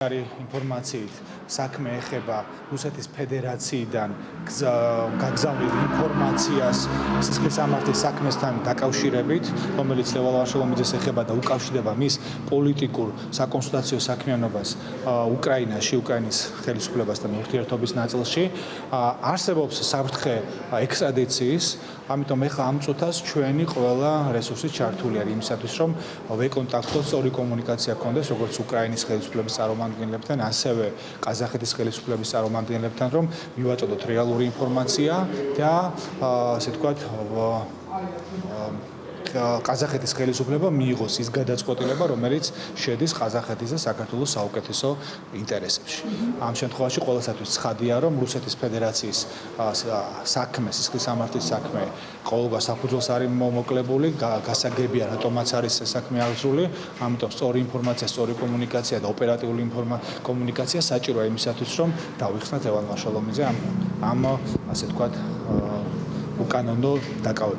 ინფორმაციით საქმე ეხება რუსეთის ფედერაციიდან გაგზავნილ ინფორმაციას სისხლისამართლის საქმესთან დაკავშირებით, რომელიც ლევან ვარშალომიძეს ეხება და უკავშირდება მის პოლიტიკურ საკონსულტაციო საქმიანობას უკრაინაში, უკრაინის ხელისუფლებასთან ურთიერთობის ნაწილში, არსებობს საფრთხე ექსტრადიციის, ამიტომ ეხლა ამ წუთას ჩვენი ყველა რესურსი ჩართული არის იმისათვის, რომ ვეკონტაქტოთ, სწორი კომუნიკაცია გქონდეს როგორც უკრაინის ხელისუფლების წარმომადგენლებთან, ასევე ყაზახეთის ხელისუფლების წარმომადგენლებთან, რომ მივაწოდოთ რეალური ინფორმაცია და ასე ვთქვათ, ყაზახეთის ხელისუფლება მიიღოს ის გადაწყვეტილება, რომელიც შედის ყაზახეთის და საქართველოს საუკეთესო ინტერესებში. ამ შემთხვევაში ყველასათვის ცხადია, რომ რუსეთის ფედერაციის საქმე, სისხლისამართლის საქმე ყოველგვარ საფუძველს არის მოკლებული, გასაგებია, რატომაც არის საქმე აღძრული, ამიტომ სწორი ინფორმაცია, სწორი კომუნიკაცია და ოპერატიული კომუნიკაცია საჭიროა იმისათვის, რომ დავიხსნათ ლევან ვარშალომიძე ამ ასე ვთქვათ, უკანონო დაკავების.